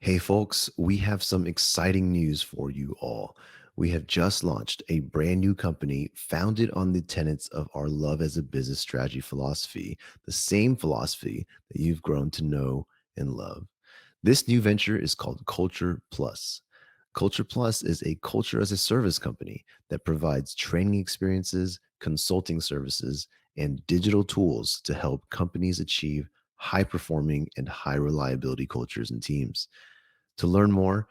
Hey, folks, we have some exciting news for you all. We have just launched a brand new company founded on the tenets of our love as a business strategy philosophy, the same philosophy that you've grown to know and love. This new venture is called Culture Plus. Culture Plus is a culture as a service company that provides training experiences, consulting services, and digital tools to help companies achieve high performing and high reliability cultures and teams. To learn more,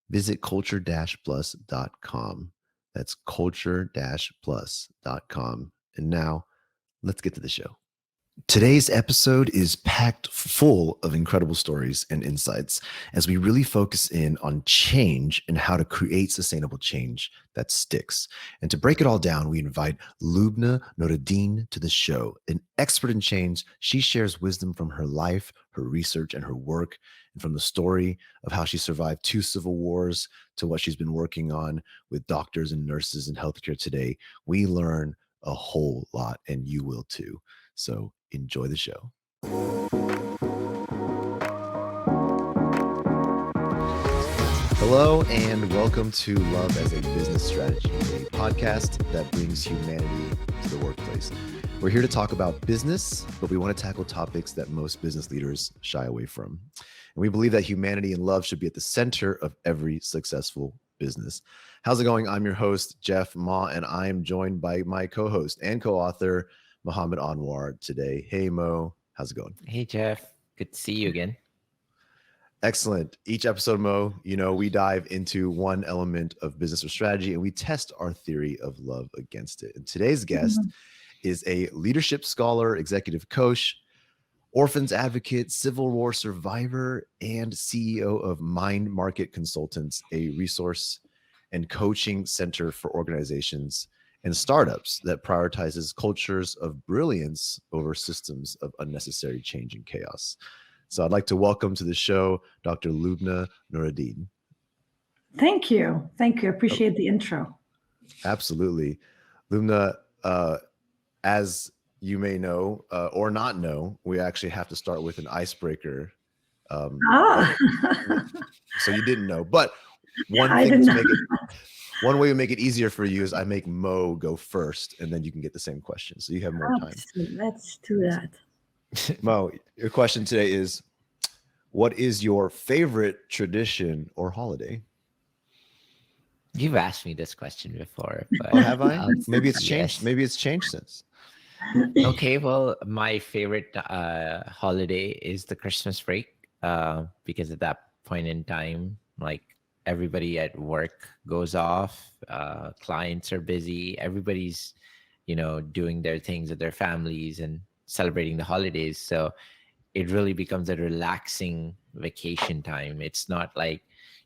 visit culture-plus.com. That's culture-plus.com. And now let's get to the show. Today's episode is packed full of incredible stories and insights as we really focus in on change and how to create sustainable change that sticks. And to break it all down, we invite Loubna Noureddin to the show. An expert in change, she shares wisdom from her life, her research, and her work, and from the story of how she survived 2 civil wars to what she's been working on with doctors and nurses in healthcare today. We learn a whole lot, and you will too. So enjoy the show. Hello, and welcome to Love as a Business Strategy, a podcast that brings humanity to the workplace. We're here to talk about business, but we want to tackle topics that most business leaders shy away from. And we believe that humanity and love should be at the center of every successful business. How's it going? I'm your host, Jeff Ma, and I am joined by my co-host and co-author, Mohammed Anwar, today. Hey, Mo, how's it going? Hey, Jeff. Good to see you again. Excellent. Each episode, Mo, we dive into one element of business or strategy and we test our theory of love against it. And today's guest is a leadership scholar, executive coach, orphans advocate, Civil War survivor, and CEO of Mind Market Consultants, a resource and coaching center for organizations and startups that prioritizes cultures of brilliance over systems of unnecessary change and chaos. So I'd like to welcome to the show Dr. Loubna Noureddin. Thank you. Thank you. I appreciate the intro. Absolutely. Loubna, as you may know or not know, we actually have to start with an icebreaker. So you didn't know, but one way to make it easier for you is I make Mo go first, and then you can get the same question. So you have more time. Let's do that. Mo, your question today is, what is your favorite tradition or holiday? You've asked me this question before. But have I? Maybe it's changed. Yes. Maybe it's changed since. Okay, well, my favorite holiday is the Christmas break because at that point in time, like, everybody at work goes off, clients are busy, everybody's, doing their things with their families and celebrating the holidays. So it really becomes a relaxing vacation time. It's not like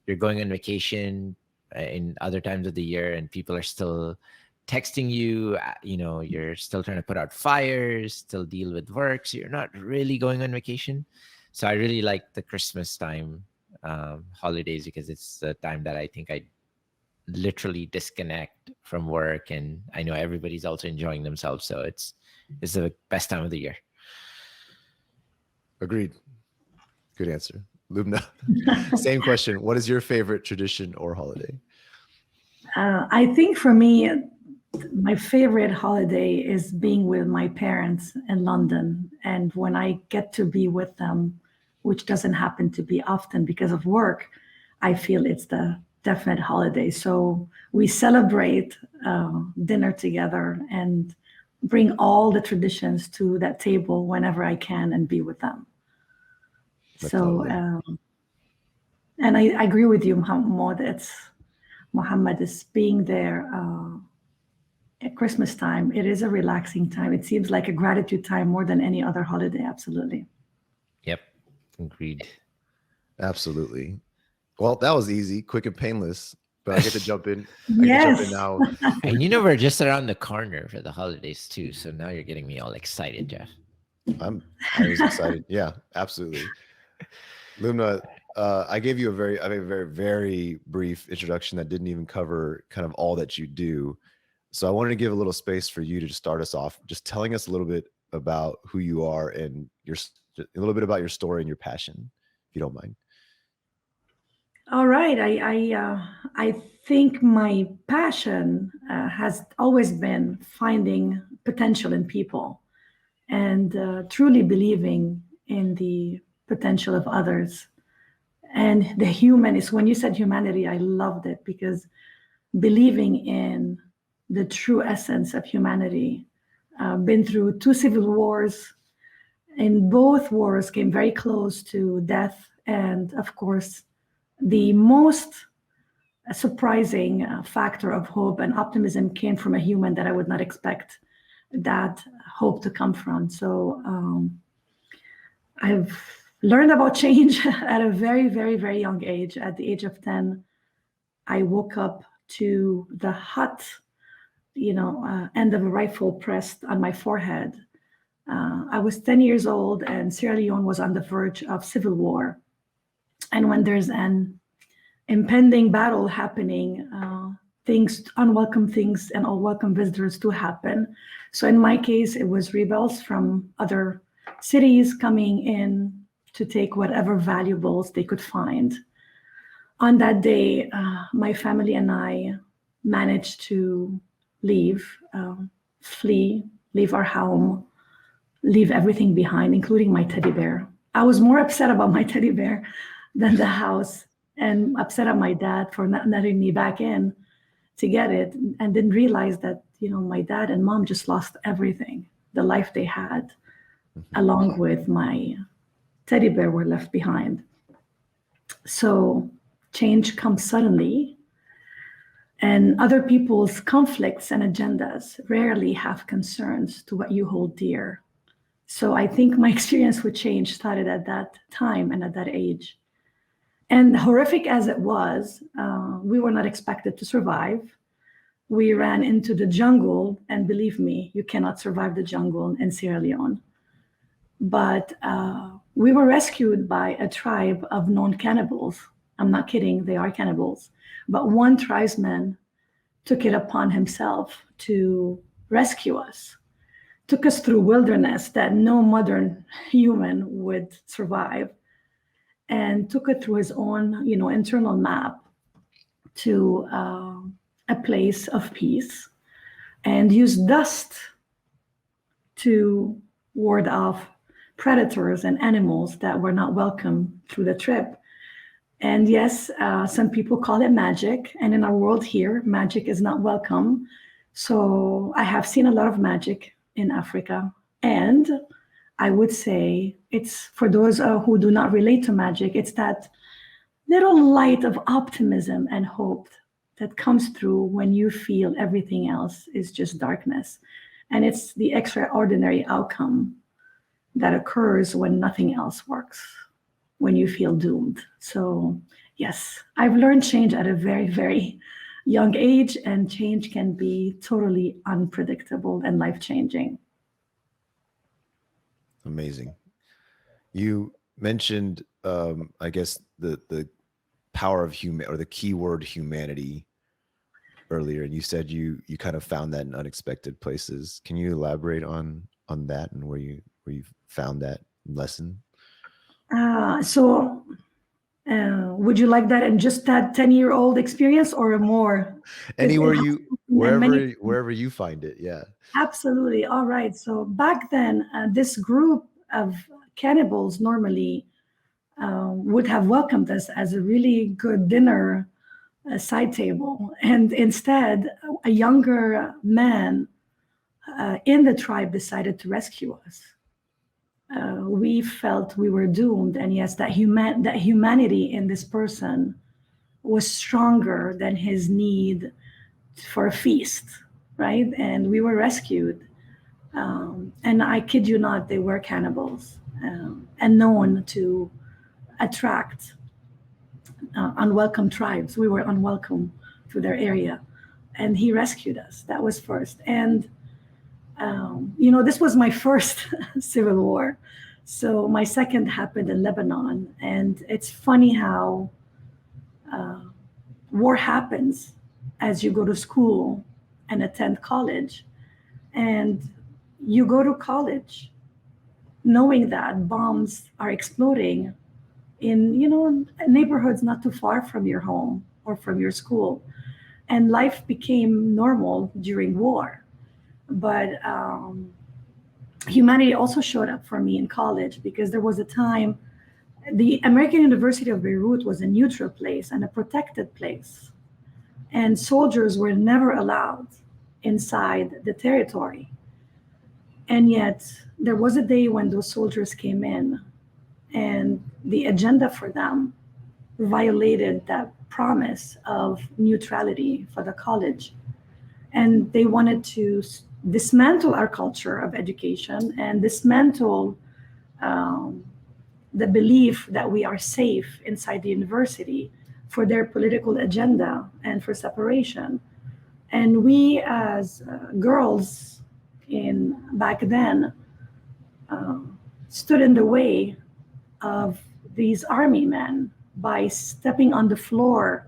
you're going on vacation in other times of the year and people are still texting you, you're still trying to put out fires, still deal with work. So you're not really going on vacation. So I really like the Christmas time holidays because it's the time that I think I literally disconnect from work, and I know everybody's also enjoying themselves, so it's the best time of the year. Agreed. Good answer. Loubna, same question. What is your favorite tradition or holiday? I think for me, my favorite holiday is being with my parents in London, and when I get to be with them, which doesn't happen to be often because of work, I feel it's the definite holiday. So we celebrate dinner together and bring all the traditions to that table whenever I can and be with them. And I agree with you, Mohammed, is being there at Christmas time. It is a relaxing time. It seems like a gratitude time more than any other holiday. Absolutely. Yep. Agreed. Absolutely. Well, that was easy, quick and painless, but I get to jump in. Yes. Now. And we're just around the corner for the holidays too. So now you're getting me all excited, Jeff. I'm always excited. Yeah, absolutely. Loubna, I gave you a very, very brief introduction that didn't even cover kind of all that you do. So I wanted to give a little space for you to just start us off, just telling us a little bit about who you are and a little bit about your story and your passion, if you don't mind. All right. I think my passion has always been finding potential in people and truly believing in the potential of others. And the human is, when you said humanity, I loved it because believing in the true essence of humanity. Been through two civil wars. In both wars, came very close to death, and of course, the most surprising factor of hope and optimism came from a human that I would not expect that hope to come from. So I've learned about change at a very, very, very young age. At the age of 10, I woke up to the hot, end of a rifle pressed on my forehead. I was 10 years old, and Sierra Leone was on the verge of civil war. And when there's an impending battle happening, unwelcome things and unwelcome visitors do happen. So in my case, it was rebels from other cities coming in to take whatever valuables they could find. On that day, my family and I managed to leave, flee, leave our home, leave everything behind, including my teddy bear. I was more upset about my teddy bear than the house, and upset at my dad for not letting me back in to get it, and didn't realize that, my dad and mom just lost everything, the life they had, along with my teddy bear were left behind. So change comes suddenly, and other people's conflicts and agendas rarely have concerns to what you hold dear. So I think my experience with change started at that time and at that age. And horrific as it was, we were not expected to survive. We ran into the jungle, and believe me, you cannot survive the jungle in Sierra Leone. But we were rescued by a tribe of known cannibals. I'm not kidding, they are cannibals. But one tribesman took it upon himself to rescue us, took us through wilderness that no modern human would survive, and took it through his own, internal map to a place of peace, and used dust to ward off predators and animals that were not welcome through the trip. And yes, some people call it magic. And in our world here, magic is not welcome. So I have seen a lot of magic in Africa. And I would say it's for those who do not relate to magic, it's that little light of optimism and hope that comes through when you feel everything else is just darkness. And it's the extraordinary outcome that occurs when nothing else works, when you feel doomed. So yes, I've learned change at a very, very young age, and change can be totally unpredictable and life-changing. Amazing. You mentioned, I guess, the power of human, or the keyword humanity, earlier, and you said you kind of found that in unexpected places. Can you elaborate on that, and where you found that lesson? So would you like that in just that 10-year-old experience or more? 'Cause Anywhere it has you, been many. wherever you find it, yeah. Absolutely. All right. So back then, this group of cannibals normally would have welcomed us as a really good dinner side table. And instead, a younger man in the tribe decided to rescue us. We felt we were doomed. And yes, that humanity in this person was stronger than his need for a feast, right? And we were rescued. And I kid you not, they were cannibals, and known to attract unwelcome tribes. We were unwelcome to their area. And he rescued us. That was first. And, this was my first civil war. So my second happened in Lebanon. And it's funny how war happens as you go to school and attend college. And you go to college knowing that bombs are exploding in, neighborhoods not too far from your home or from your school. And life became normal during war. But humanity also showed up for me in college, because there was a time the American University of Beirut was a neutral place and a protected place, and soldiers were never allowed inside the territory. And yet, there was a day when those soldiers came in, and the agenda for them violated that promise of neutrality for the college. And they wanted to dismantle our culture of education and dismantle um, the belief that we are safe inside the university for their political agenda and for separation. And we, as girls in back then, stood in the way of these army men by stepping on the floor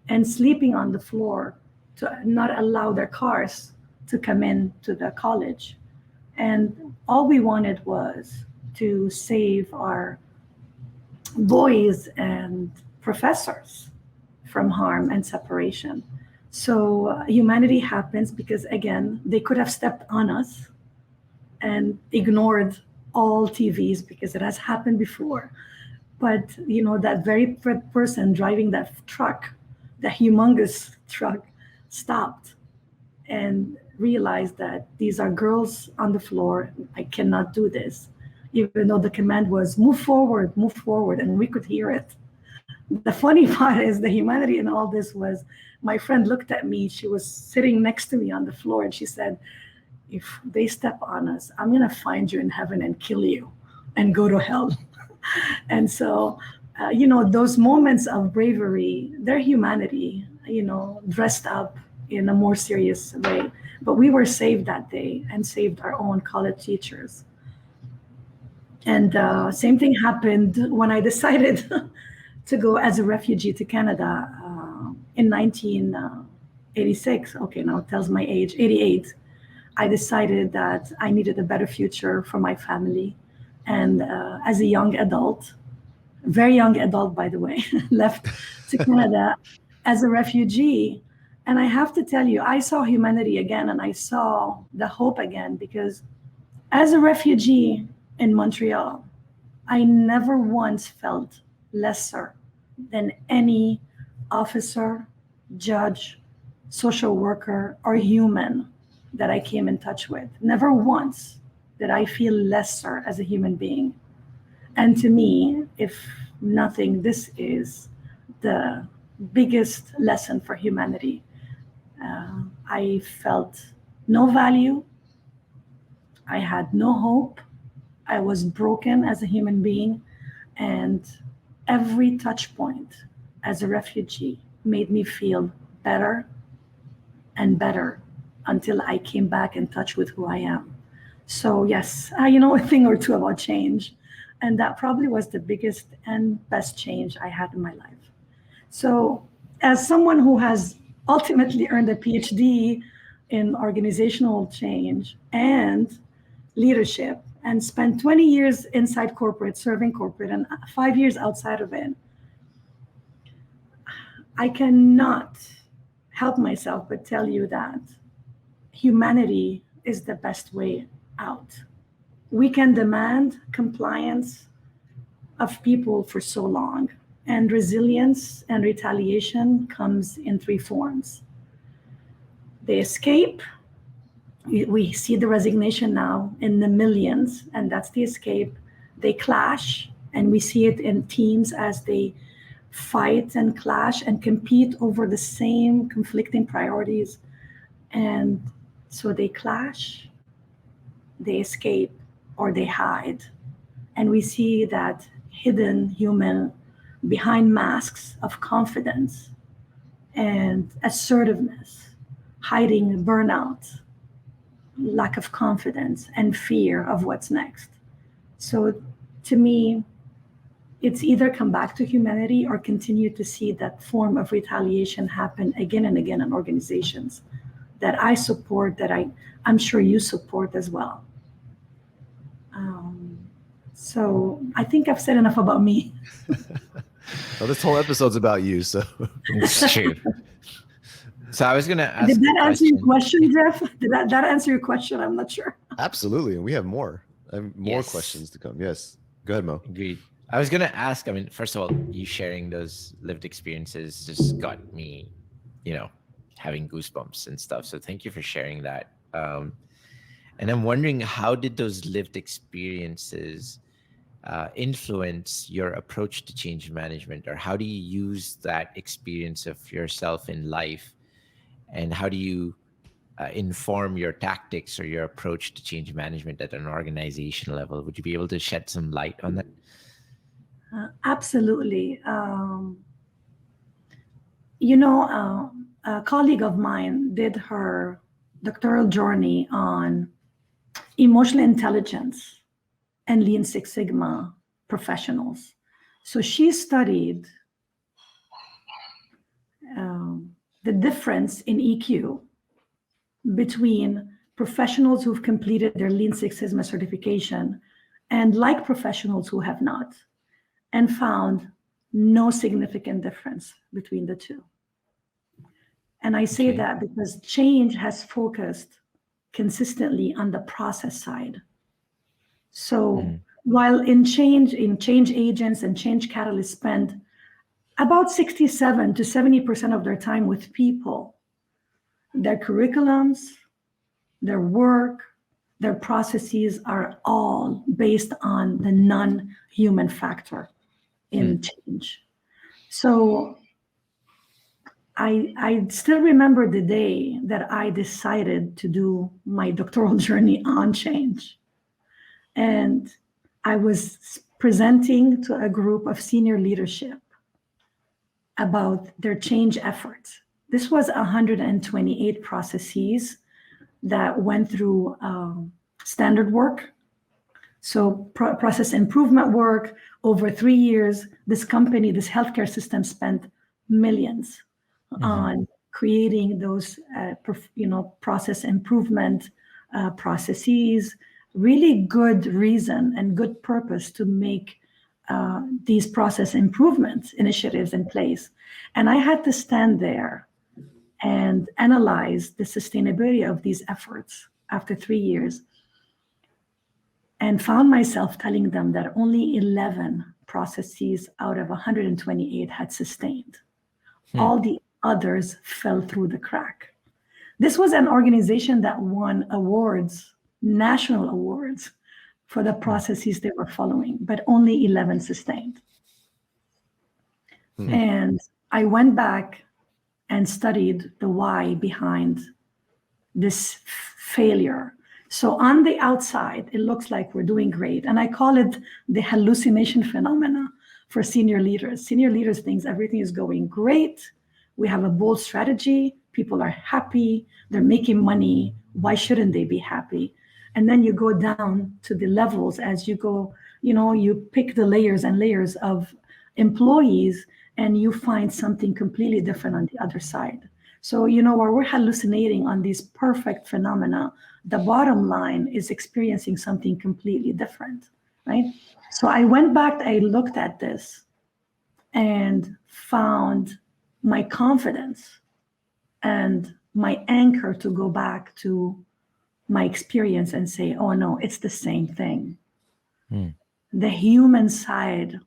and sleeping on the floor to not allow their cars to come in to the college. And all we wanted was to save our boys and professors from harm and separation. So humanity happens because, again, they could have stepped on us and ignored all TVs, because it has happened before. But that very person driving that truck, the humongous truck, stopped and realized that these are girls on the floor. I cannot do this, even though the command was move forward, and we could hear it. The funny part is the humanity in all this was, my friend looked at me. She was sitting next to me on the floor, and she said, if they step on us, I'm going to find you in heaven and kill you and go to hell. And so, those moments of bravery, they're humanity, dressed up in a more serious way. But we were saved that day and saved our own college teachers. And same thing happened when I decided to go as a refugee to Canada in 1986. Okay, now it tells my age, 88. I decided that I needed a better future for my family. And as a young adult, very young adult, by the way, left to Canada as a refugee. And I have to tell you, I saw humanity again, and I saw the hope again, because as a refugee in Montreal, I never once felt lesser than any officer, judge, social worker, or human that I came in touch with. Never once did I feel lesser as a human being. And to me, if nothing, this is the biggest lesson for humanity. I felt no value. I had no hope. I was broken as a human being. And every touch point as a refugee made me feel better and better until I came back in touch with who I am. So yes, a thing or two about change. And that probably was the biggest and best change I had in my life. So as someone who has ultimately earned a PhD in organizational change and leadership, and spent 20 years inside corporate, serving corporate, and 5 years outside of it, I cannot help myself but tell you that humanity is the best way out. We can demand compliance of people for so long, and resilience and retaliation comes in three forms. They escape. We see the resignation now in the millions, and that's the escape. They clash, and we see it in teams as they fight and clash and compete over the same conflicting priorities. And so they clash, they escape, or they hide. And we see that hidden human behind masks of confidence and assertiveness, hiding burnout, lack of confidence, and fear of what's next. So to me, it's either come back to humanity or continue to see that form of retaliation happen again and again in organizations that I support, that I'm sure you support as well. So I think I've said enough about me. Well, this whole episode's about you, so It's true. So I was gonna ask Did that a answer your question. question, Jeff? Did that answer your question? I'm not sure. absolutely. And we have more. I have more Yes. questions to come. Yes. Go ahead, Mo. Agreed. I was gonna ask. I mean, first of all, you sharing those lived experiences just got me, having goosebumps and stuff. So thank you for sharing that. And I'm wondering, how did those lived experiences influence your approach to change management, or how do you use that experience of yourself in life, and how do you inform your tactics or your approach to change management at an organization level? Would you be able to shed some light on that? Absolutely. A colleague of mine did her doctoral journey on emotional intelligence and Lean Six Sigma professionals. So she studied the difference in EQ between professionals who've completed their Lean Six Sigma certification and like professionals who have not, and found no significant difference between the two. And I say that because change has focused consistently on the process side. So while in change agents and change catalysts spend about 67 to 70% of their time with people, their curriculums, their work, their processes are all based on the non-human factor in change. So I still remember the day that I decided to do my doctoral journey on change. And I was presenting to a group of senior leadership about their change efforts. This was 128 processes that went through standard work. So process improvement work over 3 years. This company, this healthcare system spent millions on creating those, process improvement processes. Really good reason and good purpose to make these process improvement initiatives in place. And I had to stand there and analyze the sustainability of these efforts after 3 years, and found myself telling them that only 11 processes out of 128 had sustained. All the others fell through the crack. This was an organization that won awards, national awards, for the processes they were following, but only 11 sustained. And I went back and studied the why behind this failure. So on the outside, it looks like we're doing great. And I call it the hallucination phenomena for senior leaders. Senior leaders think everything is going great. We have a bold strategy. People are happy. They're making money. Why shouldn't they be happy? And then you go down to the levels as you go, you pick the layers and layers of employees, and you find something completely different on the other side. So, while we're hallucinating on these perfect phenomena, the bottom line is experiencing something completely different, right? So I went back, I looked at this and found my confidence and my anchor to go back to my experience and say, oh no, it's the same thing. The human side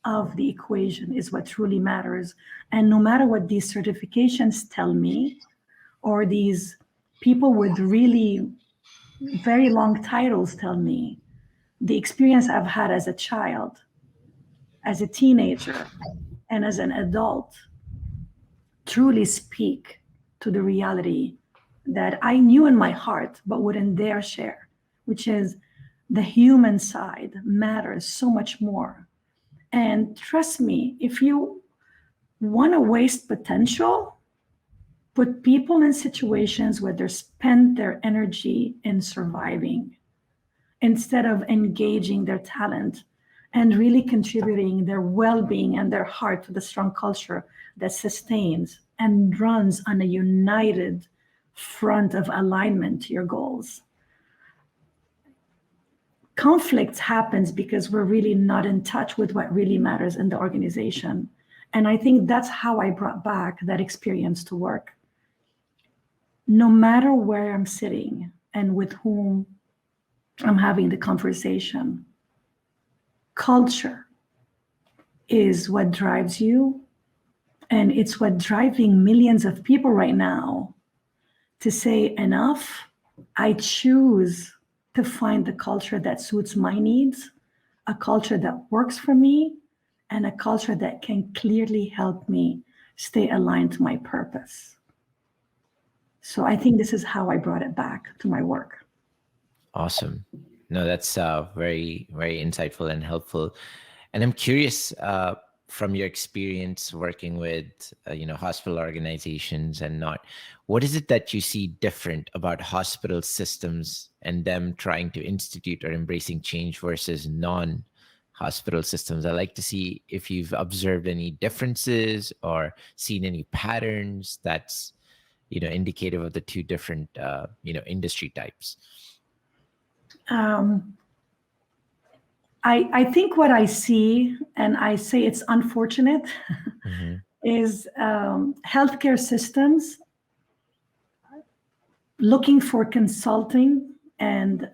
of the equation is what truly matters. And no matter what these certifications tell me, or these people with really very long titles tell me, the experience I've had as a child, as a teenager, and as an adult truly speak to the reality that I knew in my heart but wouldn't dare share, which is the human side matters so much more. And trust me, if you want to waste potential, put people in situations where they spend their energy in surviving instead of engaging their talent and really contributing their well-being and their heart to the strong culture that sustains and runs on a united front of alignment to your goals. conflicts happens because we're really not in touch with what really matters in the organization. And I think that's how I brought back that experience to work. No matter where I'm sitting and with whom I'm having the conversation, culture is what drives you. And it's what driving millions of people right now to say, enough, I choose to find the culture that suits my needs, a culture that works for me, and a culture that can clearly help me stay aligned to my purpose. So I think this is how I brought it back to my work. Awesome. No, that's very, very insightful and helpful. And I'm curious, from your experience working with, hospital organizations and not, what is it that you see different about hospital systems and them trying to institute or embracing change versus non-hospital systems? I like to see if you've observed any differences or seen any patterns that's, indicative of the two different, industry types. I think what I see, and I say it's unfortunate, Mm-hmm. is healthcare systems looking for consulting and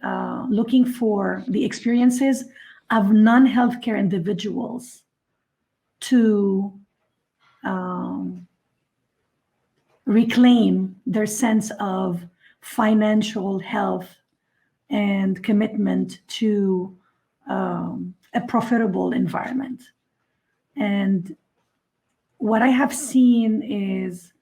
looking for the experiences of non-healthcare individuals to reclaim their sense of financial health and commitment to a profitable environment. And what I have seen is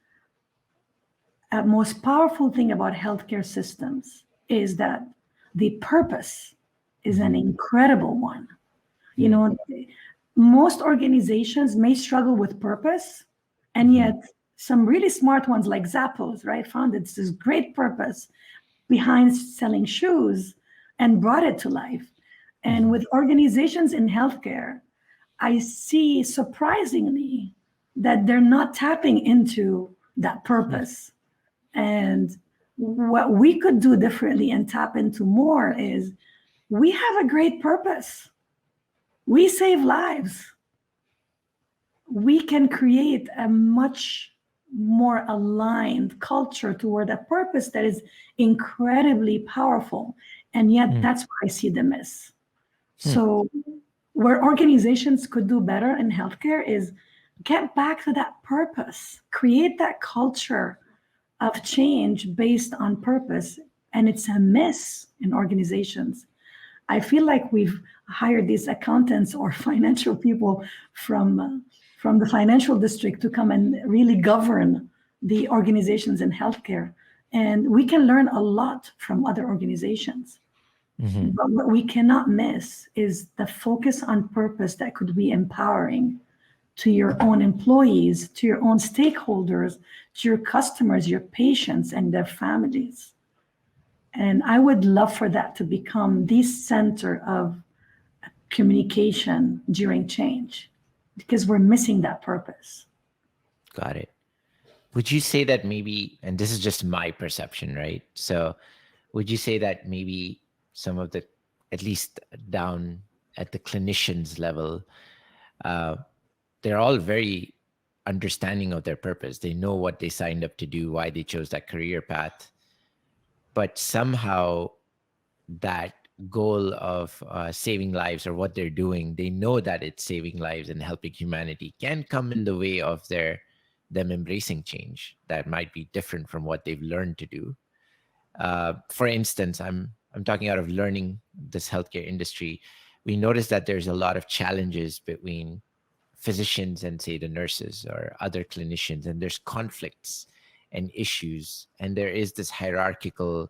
a most powerful thing about healthcare systems is that the purpose is an incredible one. You know, most organizations may struggle with purpose, and yet some really smart ones like Zappos, right, found this great purpose behind selling shoes and brought it to life. And with organizations in healthcare, I see surprisingly that they're not tapping into that purpose. And what we could do differently and tap into more is we have a great purpose. We save lives. We can create a much more aligned culture toward a purpose that is incredibly powerful. And yet that's where I see the miss. So where organizations could do better in healthcare is get back to that purpose, create that culture of change based on purpose. And it's a miss in organizations. I feel like we've hired these accountants or financial people from the financial district to come and really govern the organizations in healthcare. And we can learn a lot from other organizations. But what we cannot miss is the focus on purpose that could be empowering to your own employees, to your own stakeholders, to your customers, your patients, and their families. And I would love for that to become the center of communication during change, because we're missing that purpose. Got it. Would you say that maybe, and this is just my perception, right? So would you say that maybe some of the, at least down at the clinicians level, they're all very understanding of their purpose. They know what they signed up to do, why they chose that career path. But somehow that goal of saving lives, or what they're doing, they know that it's saving lives and helping humanity, can come in the way of them embracing change that might be different from what they've learned to do. For instance, I'm talking out of learning this healthcare industry. We notice that there's a lot of challenges between physicians and, say, the nurses or other clinicians, and there's conflicts and issues, and there is this hierarchical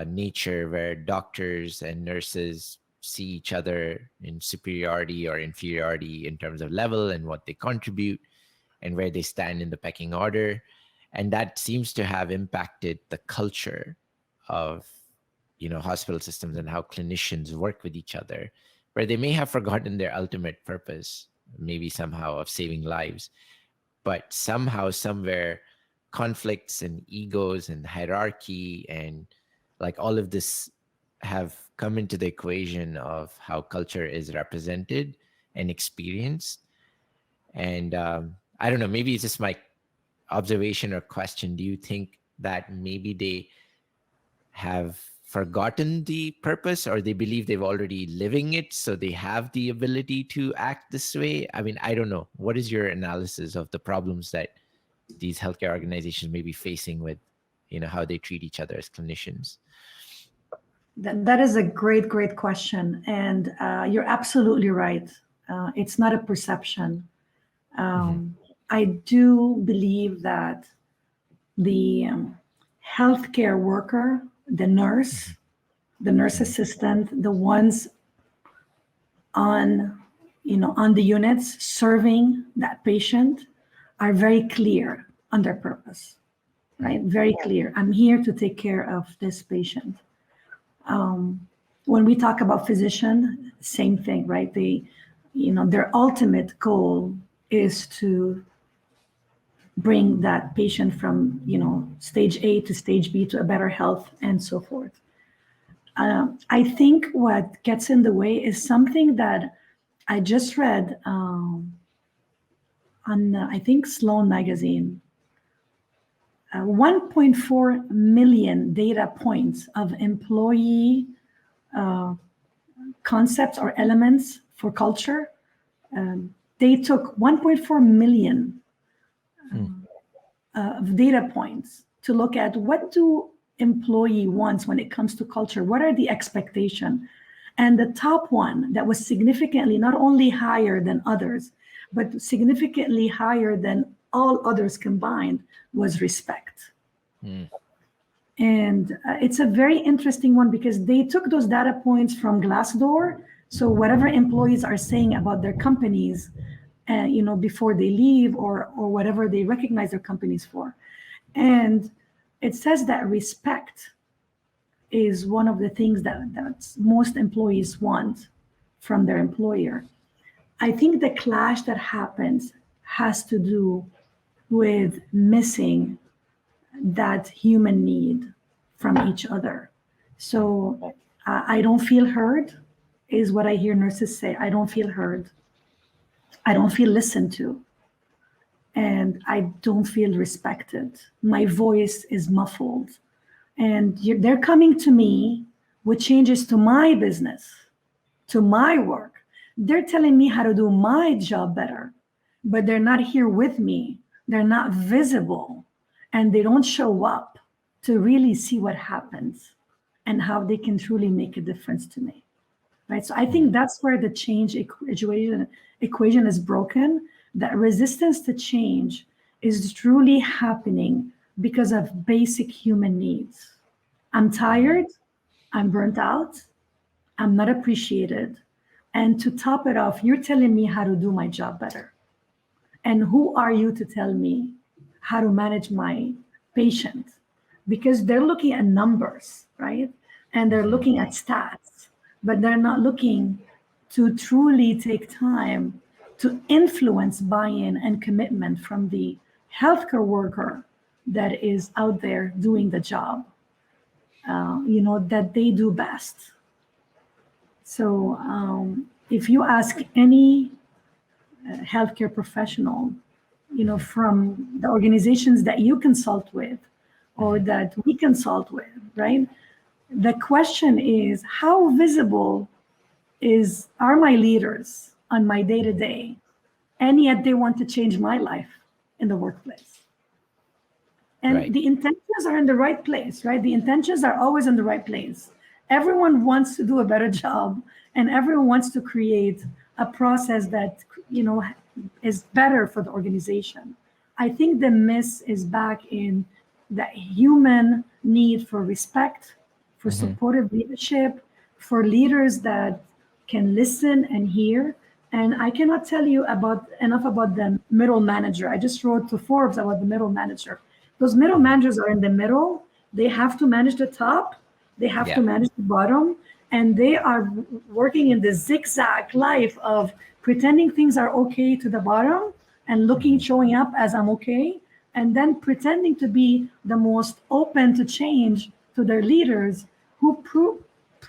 nature where doctors and nurses see each other in superiority or inferiority in terms of level and what they contribute and where they stand in the pecking order. And that seems to have impacted the culture of, hospital systems and how clinicians work with each other, where they may have forgotten their ultimate purpose, maybe somehow of saving lives, but somehow, somewhere, conflicts and egos and hierarchy and like all of this have come into the equation of how culture is represented and experienced. And I don't know, maybe it's just my observation or question. Do you think that maybe they have forgotten the purpose, or they believe they've already living it, so they have the ability to act this way? I mean, I don't know. What is your analysis of the problems that these healthcare organizations may be facing with, how they treat each other as clinicians? That is a great question. And you're absolutely right. It's not a perception. I do believe that the healthcare worker, the nurse assistant, the ones on the units serving that patient are very clear on their purpose, right? Very clear. I'm here to take care of this patient. When we talk about physician, same thing, right? Their ultimate goal is to bring that patient from stage A to stage B to a better health and so forth. I think what gets in the way is something that I just read on I think Sloan magazine. 1.4 million data points of employee concepts or elements for culture. They took 1.4 million of data points to look at what do employee wants when it comes to culture. What are the expectations? And the top one that was significantly not only higher than others, but significantly higher than all others combined was respect. And it's a very interesting one because they took those data points from Glassdoor. So whatever employees are saying about their companies, before they leave or whatever they recognize their companies for. And it says that respect is one of the things that most employees want from their employer. I think the clash that happens has to do with missing that human need from each other. So I don't feel heard is what I hear nurses say. I don't feel heard. I don't feel listened to. And I don't feel respected. My voice is muffled. And they're coming to me with changes to my business, to my work. They're telling me how to do my job better, but they're not here with me. They're not visible, and they don't show up to really see what happens and how they can truly make a difference to me. Right? So I think that's where the change equation is broken. That resistance to change is truly happening because of basic human needs. I'm tired, I'm burnt out, I'm not appreciated. And to top it off, you're telling me how to do my job better. And who are you to tell me how to manage my patient? Because they're looking at numbers, right? And they're looking at stats, but they're not looking to truly take time to influence buy-in and commitment from the healthcare worker that is out there doing the job, that they do best. So if you ask any healthcare professional, from the organizations that you consult with or that we consult with, right? The question is, how visible are my leaders on my day-to-day, and yet they want to change my life in the workplace? And Right. The intentions are in the right place, right? The intentions are always in the right place. Everyone wants to do a better job, and everyone wants to create a process that, is better for the organization. I think the miss is back in that human need for respect, for supportive leadership, for leaders that can listen and hear. And I cannot tell you enough about the middle manager. I just wrote to Forbes about the middle manager. Those middle managers are in the middle. They have to manage the top. They have to manage the bottom. And they are working in the zigzag life of pretending things are okay to the bottom and showing up as I'm okay. And then pretending to be the most open to change to their leaders who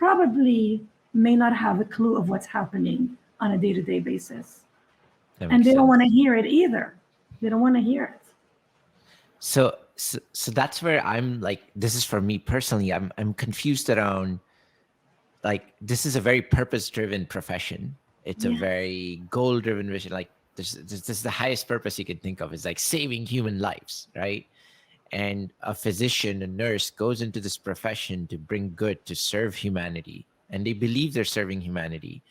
probably may not have a clue of what's happening on a day-to-day basis. That And makes they don't sense. want to hear it either. They don't want to hear it. So that's where I'm like, this is for me personally. I'm confused around, like, this is a very purpose-driven profession. It's a Yeah. very goal-driven vision. Like, this is the highest purpose you can think of. Is like saving human lives, right? And a physician, a nurse, goes into this profession to bring good, to serve humanity, and they believe they're serving humanity.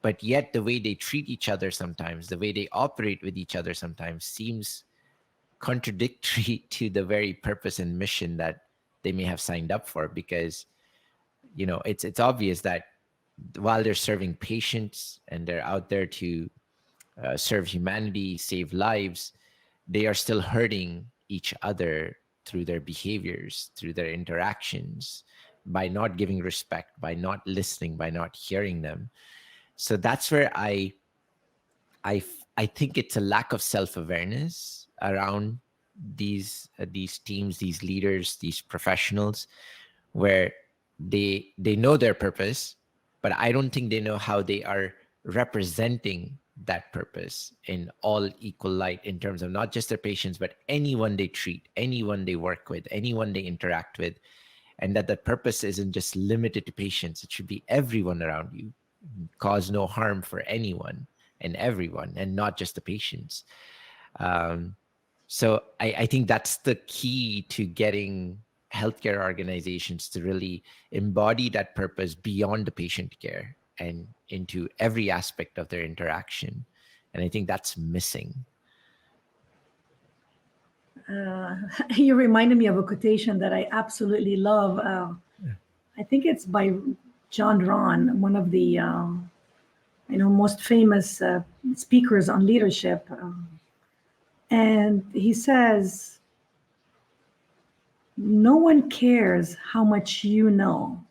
But yet, the way they treat each other sometimes, the way they operate with each other sometimes, seems contradictory to the very purpose and mission that they may have signed up for. Because it's obvious that while they're serving patients and they're out there to serve humanity, save lives, they are still hurting each other through their behaviors, through their interactions, by not giving respect, by not listening, by not hearing them. So that's where I think it's a lack of self-awareness around these teams, these leaders, these professionals, where they know their purpose, but I don't think they know how they are representing that purpose in all equal light, in terms of not just their patients, but anyone they treat, anyone they work with, anyone they interact with. And that the purpose isn't just limited to patients. It should be everyone around you. Cause no harm for anyone and everyone, and not just the patients. So I think that's the key to getting healthcare organizations to really embody that purpose beyond the patient care and into every aspect of their interaction. And I think that's missing. You reminded me of a quotation that I absolutely love. I think it's by John Ron, one of the most famous speakers on leadership. And he says, no one cares how much you know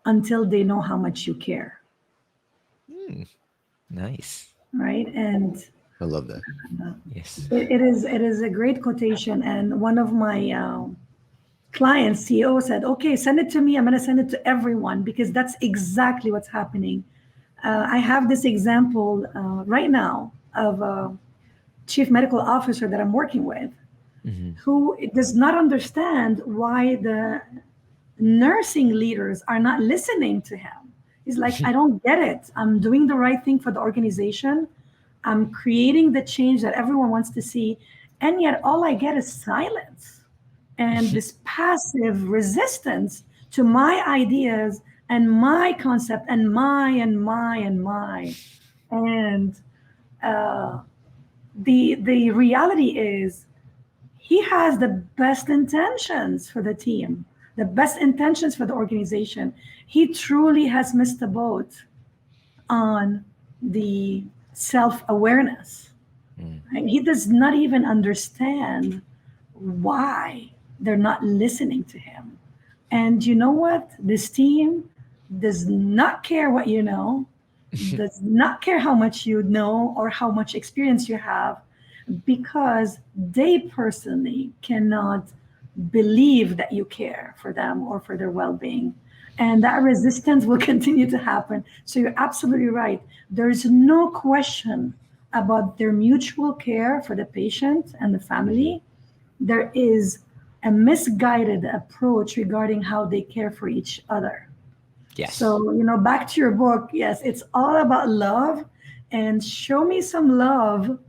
until they know how much you care. Nice. Right? And I love that. Yes. it is a great quotation. And one of my clients, CEO, said, okay, send it to me. I'm going to send it to everyone, because that's exactly what's happening. I have this example right now of a chief medical officer that I'm working with, who does not understand why the nursing leaders are not listening to him. He's like, I don't get it. I'm doing the right thing for the organization. I'm creating the change that everyone wants to see. And yet all I get is silence and this passive resistance to my ideas and my concept and my. And the reality is, he has the best intentions for the team, the best intentions for the organization. He truly has missed the boat on the self-awareness. And he does not even understand why they're not listening to him. And you know what? This team does not care what you know, does not care how much you know or how much experience you have, because they personally cannot believe that you care for them or for their well-being. And that resistance will continue to happen. So you're absolutely right. There's no question about their mutual care for the patient and the family. There is a misguided approach regarding how they care for each other. Yes. So, back to your book, yes, it's all about love, and show me some love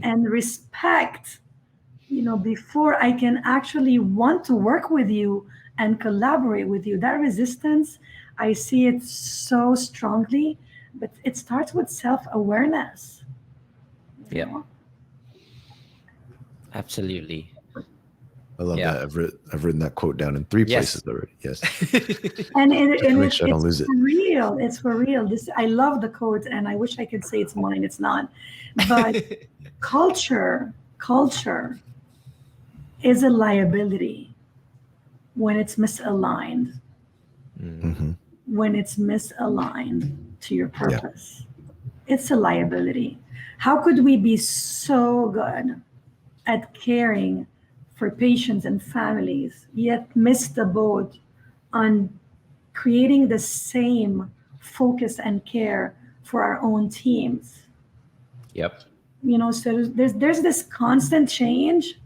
and respect, before I can actually want to work with you and collaborate with you. That resistance, I see it so strongly, but it starts with self-awareness. Yeah. Absolutely. I love Yeah. that. I've written that quote down in 3 Yes. places already. Yes. And Make sure I don't lose it. For real. It's for real. I love the quote, and I wish I could say it's mine. It's not. But culture is a liability when it's misaligned. When it's misaligned to your purpose. It's a liability. How could we be so good at caring for patients and families, yet miss the boat on creating the same focus and care for our own teams. Yep. So there's this constant change,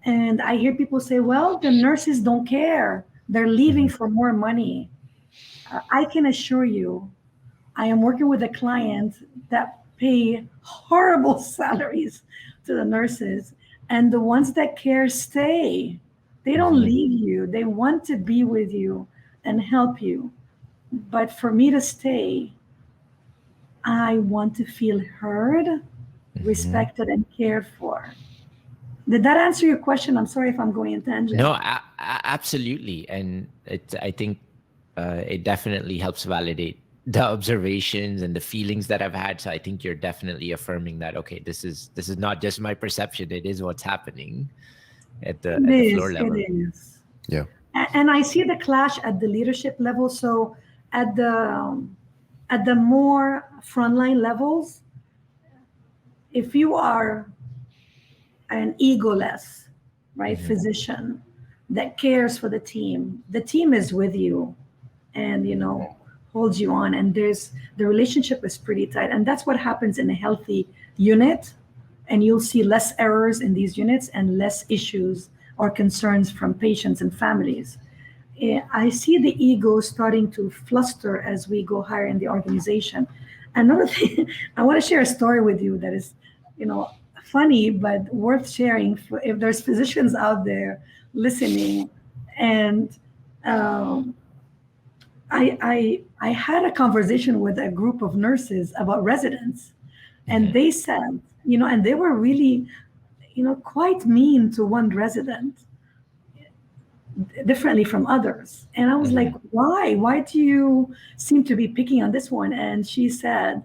and I hear people say, well, the nurses don't care, they're leaving Mhm. for more money. I can assure you, I am working with a client that pay horrible salaries to the nurses, and the ones that care stay. They don't Mhm. leave you, they want to be with you and help you. But for me to stay, I want to feel heard, Mhm. respected, and cared for. Did that answer your question? I'm sorry if I'm going in tangent. No, absolutely, and I think it definitely helps validate the observations and the feelings that I've had. So I think you're definitely affirming that, okay, this is not just my perception; it is what's happening It at the floor is, it level. is. Yeah. And I see the clash at the leadership level. So at the more frontline levels, if you are an egoless, right, Hmm. physician that cares for the team is with you, and holds you on, and the relationship is pretty tight, and that's what happens in a healthy unit. And you'll see less errors in these units and less issues or concerns from patients and families. I see the ego starting to fluster as we go higher in the organization. Another thing, I want to share a story with you that is, funny but worth sharing for if there's physicians out there listening. And um, I had a conversation with a group of nurses about residents, and Hmm. they said, and they were really, quite mean to one resident differently from others. And I was like, Hmm. why? Why do you seem to be picking on this one? And she said,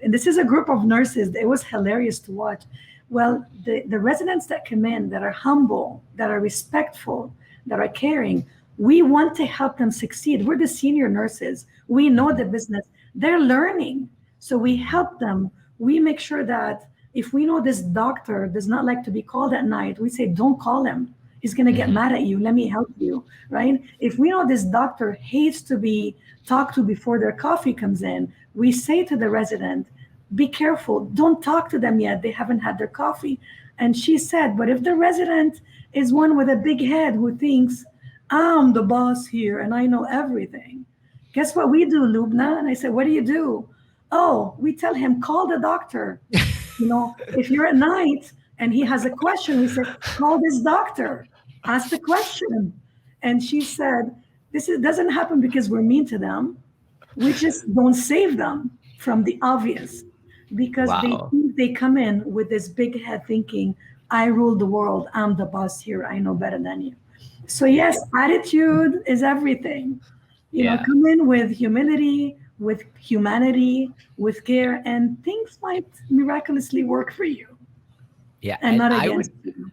and this is a group of nurses, it was hilarious to watch. Well, the residents that come in that are humble, that are respectful, that are caring, we want to help them succeed. We're the senior nurses. We know Hmm. the business. They're learning. So we Hmm. help them. We make sure that if we know this doctor does not like to be called at night, we say, don't call him. He's going to get Hmm. mad at you. Let me help you, right? If we know this doctor hates to be talked to before their coffee comes in, we say to the resident, be careful, don't talk to them yet, they haven't had their coffee. And she said, but if the resident is one with a big head who thinks, I'm the boss here and I know everything, guess what we do, Loubna? And I said, what do you do? Oh, we tell him, call the doctor. If you're at night and he has a question, we say, call this doctor, ask the question. And she said, doesn't happen because we're mean to them. We just don't save them from the obvious because they Wow. think they come in with this big head thinking, I rule the world, I'm the boss here, I know better than you. So, yes, attitude is everything. Yeah. Come in with humility, with humanity, with care, and things might miraculously work for you Yeah. and not against you.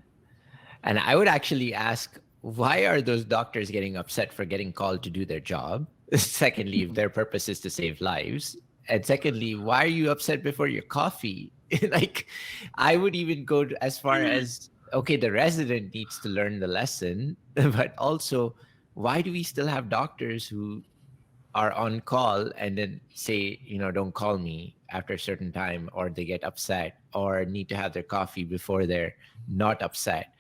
And I would actually ask, why are those doctors getting upset for getting called to do their job? Secondly, if their purpose is to save lives. And secondly, why are you upset before your coffee? Like, I would even go as far as, okay, the resident needs to learn the lesson, but also, why do we still have doctors who are on call and then say, don't call me after a certain time, or they get upset or need to have their coffee before they're not upset?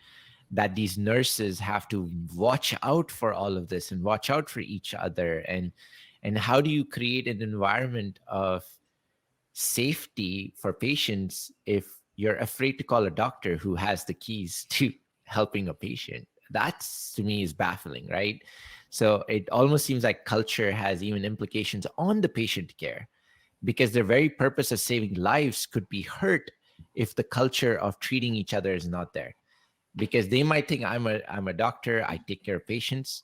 That these nurses have to watch out for all of this and watch out for each other, and how do you create an environment of safety for patients if you're afraid to call a doctor who has the keys to helping a patient? That's, to me, is baffling, right? So it almost seems like culture has even implications on the patient care, because their very purpose of saving lives could be hurt if the culture of treating each other is not there. Because they might think, I'm a doctor, I take care of patients,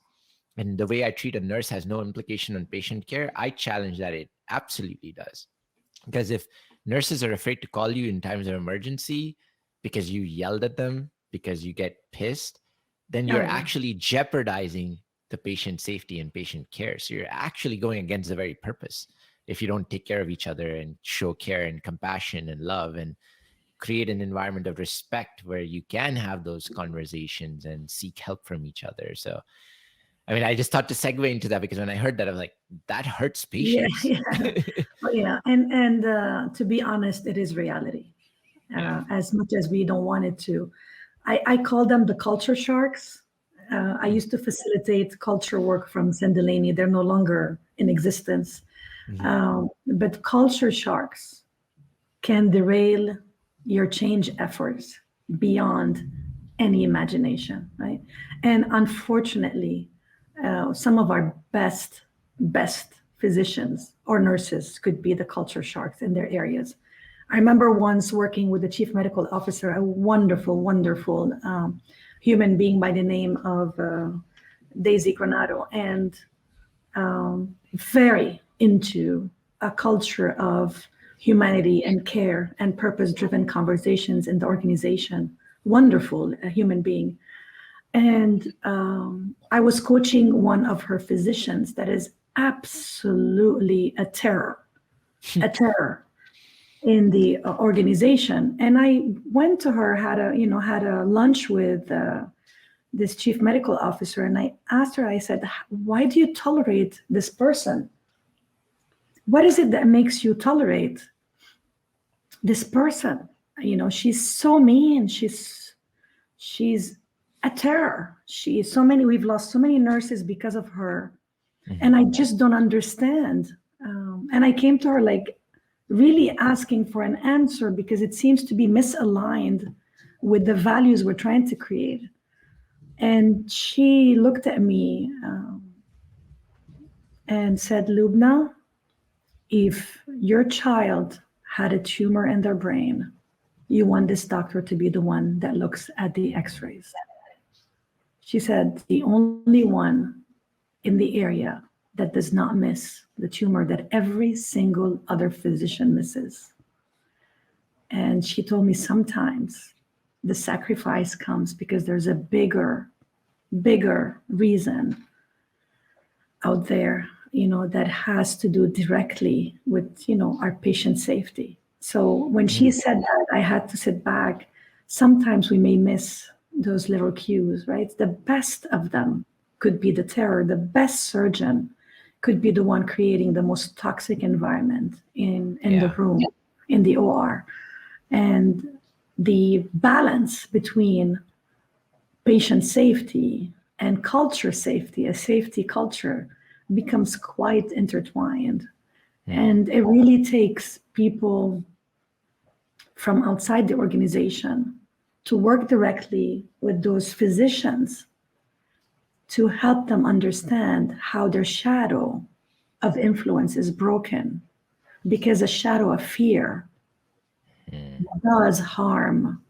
and the way I treat a nurse has no implication on patient care. I challenge that it absolutely does. Because if nurses are afraid to call you in times of emergency because you yelled at them, because you get pissed, then Oh, you're yeah. actually jeopardizing the patient safety and patient care. So you're actually going against the very purpose if you don't take care of each other and show care and compassion and love and create an environment of respect where you can have those conversations and seek help from each other. So I mean, I just thought to segue into that because when I heard that, I was like, that hurts Yeah, patients. yeah. Well, yeah, and to be honest, it is reality. Yeah. As much as we don't want it to. I call them the culture sharks. I used to facilitate culture work from Sendeleni. They're no longer in existence. But culture sharks can derail your change efforts beyond any imagination, right? And unfortunately, some of our best physicians or nurses could be the culture sharks in their areas. I remember once working with the chief medical officer, a wonderful human being by the name of Daisy Granado, and very into a culture of humanity and care and purpose-driven conversations in the organization. Wonderful, a human being. And I was coaching one of her physicians that is absolutely a terror in the organization. And I went to her, had a lunch with this chief medical officer, and I asked her, I said, why do you tolerate this person? What is it that makes you tolerate this person? She's so mean. She's a terror. We've lost so many nurses because of her. And I just don't understand. And I came to her like really asking for an answer because it seems to be misaligned with the values we're trying to create. And she looked at me and said, Loubna, if your child had a tumor in their brain, you want this doctor to be the one that looks at the x-rays. She said, the only one in the area that does not miss the tumor that every single other physician misses. And she told me sometimes the sacrifice comes because there's a bigger reason out there, that has to do directly with, our patient safety. So when she said that, I had to sit back. Sometimes we may miss those little cues, right? The best of them could be the terror. The best surgeon could be the one creating the most toxic environment in the room, in the OR. And the balance between patient safety and culture safety, a safety culture, becomes quite intertwined. And it really takes people from outside the organization to work directly with those physicians to help them understand how their shadow of influence is broken, because a shadow of fear does harm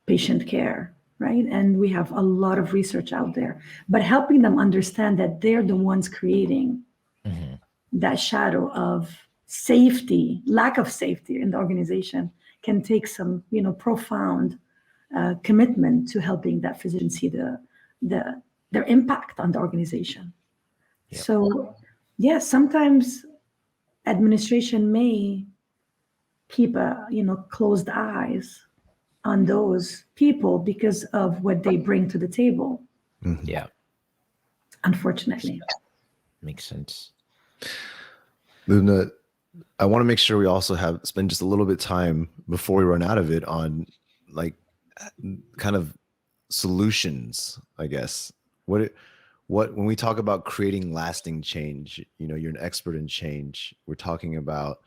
patient care, right? And we have a lot of research out there, but helping them understand that they're the ones creating that shadow of safety, lack of safety in the organization, can take some, profound commitment to helping that physician see their impact on the organization. Yep. So, yes, sometimes administration may keep closed eyes on those people because of what they bring to the table. Yeah. Unfortunately. Makes sense. Loubna, I want to make sure we also spend just a little bit of time before we run out of it on like kind of solutions, I guess. What when we talk about creating lasting change, you're an expert in change. We're talking about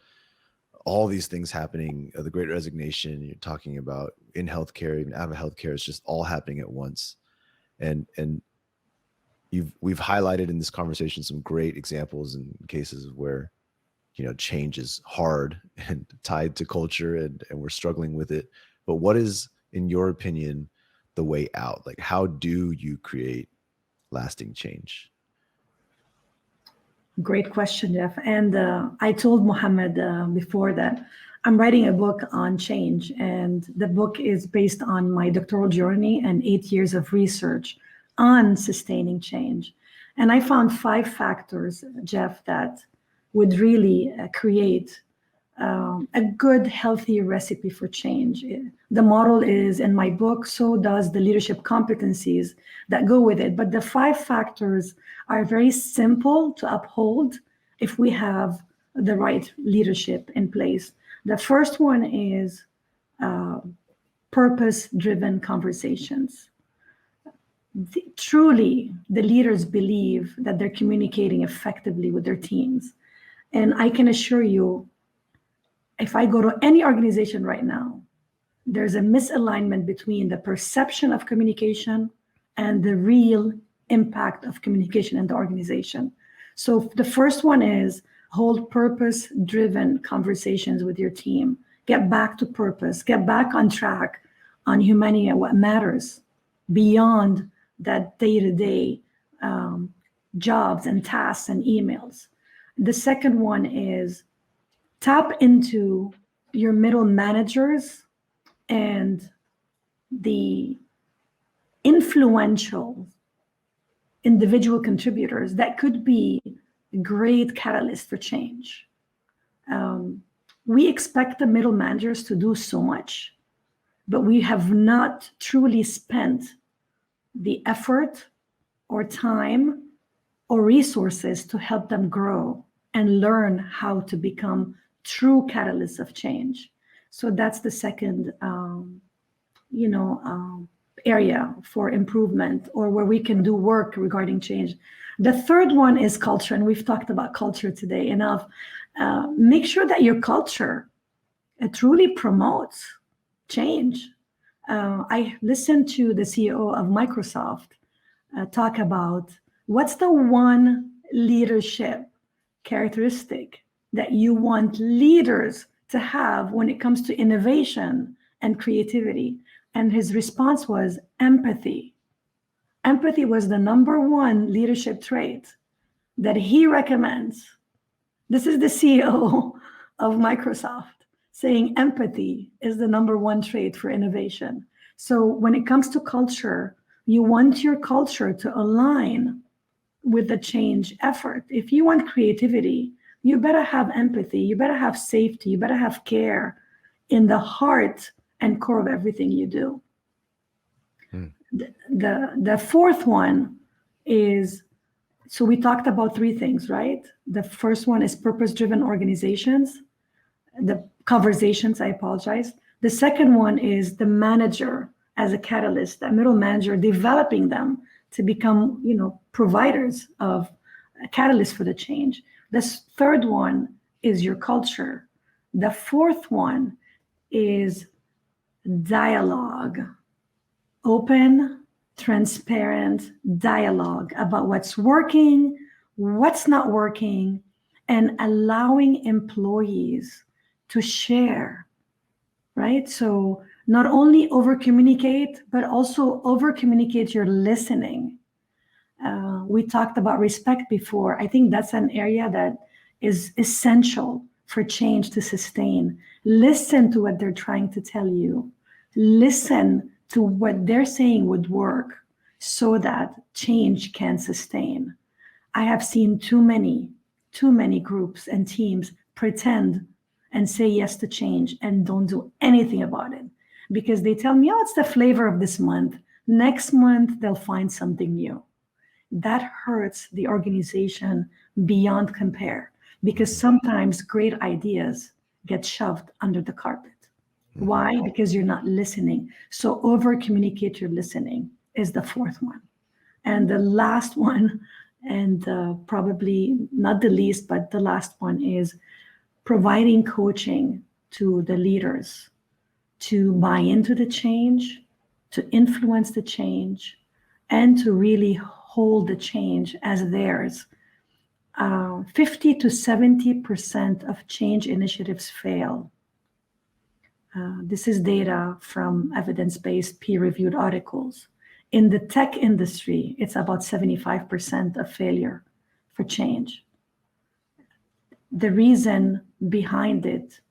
all these things happening, the Great Resignation. You're talking about in healthcare, even out of healthcare, it's just all happening at once. And we've highlighted in this conversation some great examples and cases where change is hard and tied to culture, and we're struggling with it. But what is, in your opinion, the way out? Like, how do you create lasting change? Great question, Jeff. And I told Mohammed before that I'm writing a book on change, and the book is based on my doctoral journey and 8 years of research on sustaining change. And I found 5 factors, Jeff, that would really create a good, healthy recipe for change. The model is in my book, so does the leadership competencies that go with it. But the 5 factors are very simple to uphold if we have the right leadership in place. The first one is purpose-driven conversations. Truly, the leaders believe that they're communicating effectively with their teams. And I can assure you, if I go to any organization right now, there's a misalignment between the perception of communication and the real impact of communication in the organization. So the first one is hold purpose-driven conversations with your team. Get back to purpose, get back on track on humanity and what matters beyond that day-to-day jobs and tasks and emails. The second one is tap into your middle managers and the influential individual contributors that could be a great catalyst for change. We expect the middle managers to do so much, but we have not truly spent the effort or time or resources to help them grow and learn how to become true catalysts of change. So that's the second, area for improvement, or where we can do work regarding change. The third one is culture, and we've talked about culture today enough. Make sure that your culture truly promotes change. I listened to the CEO of Microsoft talk about what's the one leadership characteristic that you want leaders to have when it comes to innovation and creativity. And his response was empathy. Empathy was the number one leadership trait that he recommends. This is the CEO of Microsoft saying empathy is the number one trait for innovation. So when it comes to culture, you want your culture to align with the change effort. If you want creativity, you better have empathy, you better have safety, you better have care in the heart and core of everything you do. The fourth one is, so we talked about 3 things, right? The first one is purpose-driven organizations, the conversations, I apologize. The second one is the manager as a catalyst, that middle manager, developing them to become, providers of a catalyst for the change. The third one is your culture. The fourth one is dialogue, open, transparent dialogue about what's working, what's not working, and allowing employees to share, right? So not only over communicate, but also over communicate your listening. We talked about respect before. I think that's an area that is essential for change to sustain. Listen to what they're trying to tell you. Listen to what they're saying would work so that change can sustain. I have seen too many groups and teams pretend and say yes to change and don't do anything about it because they tell me, oh, it's the flavor of this month. Next month, they'll find something new. That hurts the organization beyond compare because sometimes great ideas get shoved under the carpet. Why? Because you're not listening. So over communicate your listening is the fourth one. And the last one, and probably not the least, but the last one is providing coaching to the leaders to buy into the change, to influence the change, and to really hold the change as theirs. 50 to 70% of change initiatives fail. This is data from evidence-based peer-reviewed articles. In the tech industry, it's about 75% of failure for change. The reason behind it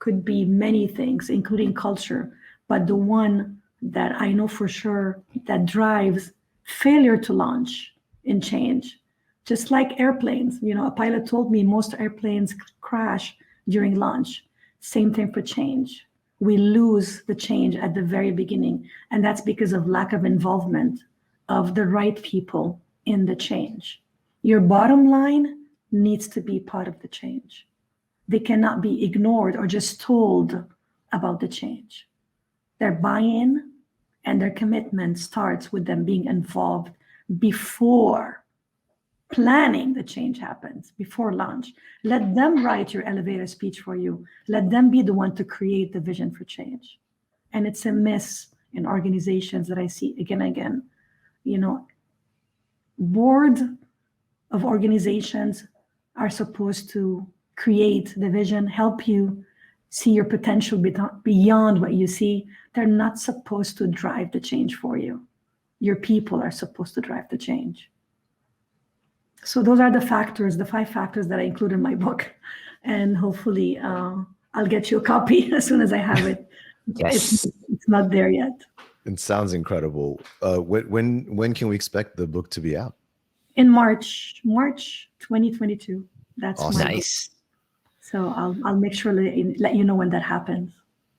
could be many things, including culture, but the one that I know for sure that drives failure to launch in change, just like airplanes. A pilot told me most airplanes crash during launch. Same thing for change. We lose the change at the very beginning, and that's because of lack of involvement of the right people in the change. Your bottom line needs to be part of the change. They cannot be ignored or just told about the change. Their buy-in and their commitment starts with them being involved before planning the change happens, before launch. Let them write your elevator speech for you. Let them be the one to create the vision for change. And it's a miss in organizations that I see again and again. You know, board of organizations are supposed to create the vision, help you see your potential beyond what you see. They're not supposed to drive the change for you. Your people are supposed to drive the change. So those are the factors, the 5 factors that I include in my book. And hopefully I'll get you a copy as soon as I have it. Yes. It's not there yet. It sounds incredible. When can we expect the book to be out? In March 2022. That's Awesome. my book. Nice. So I'll make sure to let you know when that happens.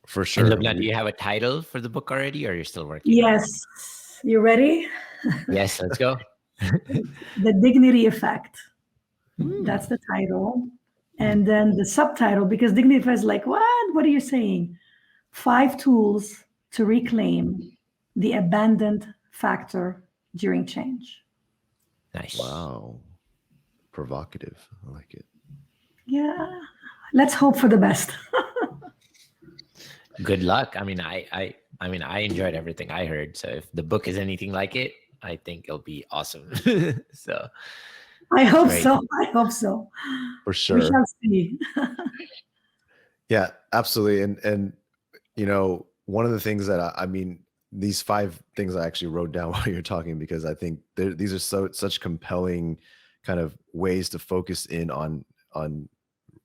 For sure. And Loubna, do you have a title for the book already, or you're still working? Yes. You ready? Yes, let's go. The Dignity Effect. That's the title. And then the subtitle, because Dignity Effect is like, what? What are you saying? 5 tools to reclaim the abandoned factor during change. Nice. Wow. Provocative. I like it. Yeah. Let's hope for the best. Good luck. I mean, I enjoyed everything I heard. So if the book is anything like it, I think it'll be awesome. So I hope great. so. I hope so. For sure. We shall see. Yeah, absolutely. And you know, one of the things that I mean, these 5 things I actually wrote down while you're talking, because I think these are such compelling kind of ways to focus in on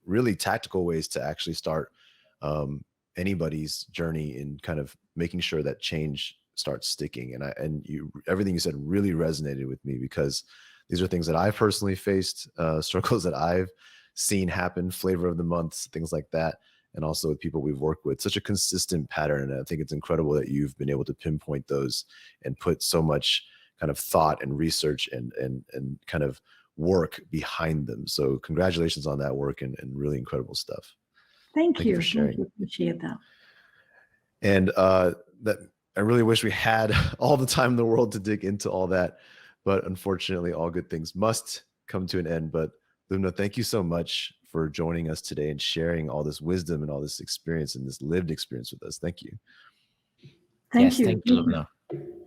really tactical ways to actually start anybody's journey in kind of making sure that change starts sticking. And everything you said really resonated with me, because these are things that I've personally faced, struggles that I've seen happen, flavor of the months, things like that. And also with people we've worked with, such a consistent pattern. And I think it's incredible that you've been able to pinpoint those and put so much kind of thought and research and kind of work behind them. So congratulations on that work and really incredible stuff. Thank you for sharing. Thank you. Appreciate that. And that I really wish we had all the time in the world to dig into all that, but unfortunately all good things must come to an end. But Loubna, thank you so much for joining us today and sharing all this wisdom and all this experience and this lived experience with us. Thank you. Thank you. Thank you, Loubna.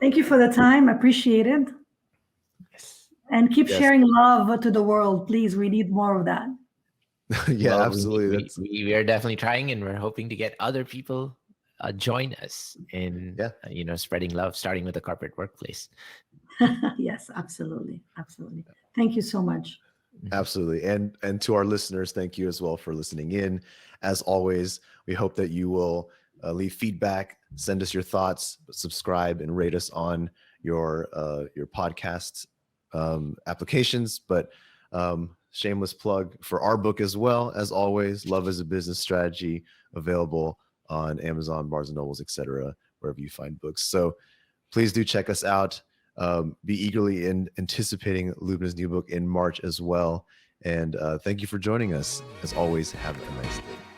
Thank you for the time. Appreciate it. Yes. And keep Yes. sharing love to the world, please. We need more of that. Yeah, Well, absolutely. we are definitely trying, and we're hoping to get other people join us in spreading love, starting with the corporate workplace. Yes, absolutely. Absolutely. Thank you so much. Absolutely. And to our listeners, thank you as well for listening in. As always, we hope that you will leave feedback, send us your thoughts, subscribe and rate us on your podcast applications. But shameless plug for our book as well. As always, Love as a Business Strategy, available on Amazon, Barnes and Nobles, etc., wherever you find books. So please do check us out. Be eagerly anticipating Loubna's new book in March as well. And thank you for joining us. As always, have a nice day.